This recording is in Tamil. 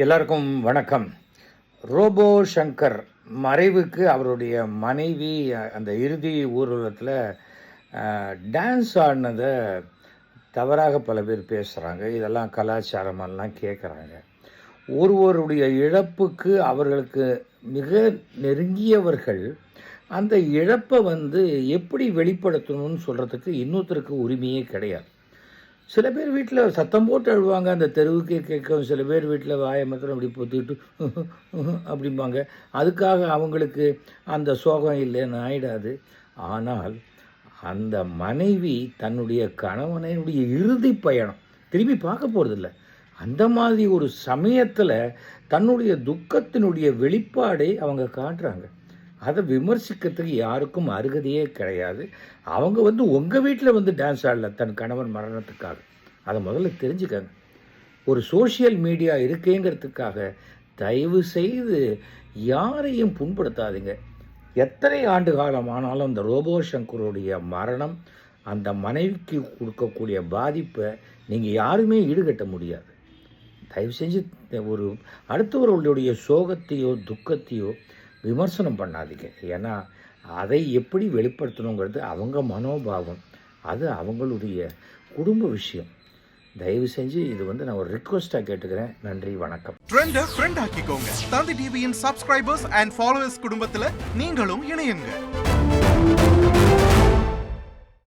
எல்லாருக்கும் வணக்கம். ரோபோ சங்கர் மறைவுக்கு அவருடைய மனைவி அந்த இறுதி ஊர்வலத்தில் டான்ஸ் ஆடினதை தவறாக பல பேர் பேசுகிறாங்க. இதெல்லாம் கலாச்சாரமெல்லாம் கேட்குறாங்க. ஒருவருடைய இழப்புக்கு அவர்களுக்கு மிக நெருங்கியவர்கள் அந்த இழப்பை எப்படி வெளிப்படுத்தணும்னு சொல்கிறதுக்கு இன்னொருத்தருக்கு உரிமையே கிடையாது. சில பேர் வீட்டில் சத்தம் போட்டு அழுவாங்க, அந்த தெருவுக்கே கேட்கும். சில பேர் வீட்டில் வாயை மாத்திரம் அப்படி பொத்திட்டு அப்படிம்பாங்க. அதுக்காக அவங்களுக்கு அந்த சோகம் இல்லைன்னு ஆயிடாது. ஆனால் அந்த மனைவி தன்னுடைய கணவனுடைய இறுதி பயணம் திரும்பி பார்க்க போகிறதில்ல. அந்த மாதிரி ஒரு சமயத்தில் தன்னுடைய துக்கத்தினுடைய வெளிப்பாடை அவங்க காட்டுறாங்க. அதை விமர்சிக்கிறதுக்கு யாருக்கும் அருகதையே கிடையாது. அவங்க உங்கள் வீட்டில் டான்ஸ் ஆடல தன் கணவன் மரணத்துக்காக. அதை முதல்ல தெரிஞ்சுக்கங்க. ஒரு சோஷியல் மீடியா இருக்கேங்கிறதுக்காக தயவு செய்து யாரையும் புண்படுத்தாதீங்க. எத்தனை ஆண்டு காலம் ஆனாலும் அந்த ரோபோ சங்கருடைய மரணம் அந்த மனைவிக்கு கொடுக்கக்கூடிய பாதிப்பை நீங்கள் யாருமே ஈடுகட்ட முடியாது. தயவு செஞ்சு ஒரு அடுத்தவர்களுடைய சோகத்தையோ துக்கத்தையோ விமர்சனம் பண்ணாதீங்க. ஏன்னா அதை எப்படி வெளிப்படுத்தணுங்கிறது அவங்க மனோபாவம், அது அவங்களுடைய குடும்ப விஷயம். தயவு செஞ்சு இது நான் ஒரு ரிக்வெஸ்ட்டாக கேட்டுக்கிறேன். நன்றி, வணக்கம். ட்ரெண்டை ஃப்ரெண்ட் ஆக்கிக்கோங்க. தந்தி டிவியின் சப்ஸ்கிரைபர்ஸ் அண்ட் ஃபாலோவர்ஸ் குடும்பத்தில் நீங்களும் இணையுங்க.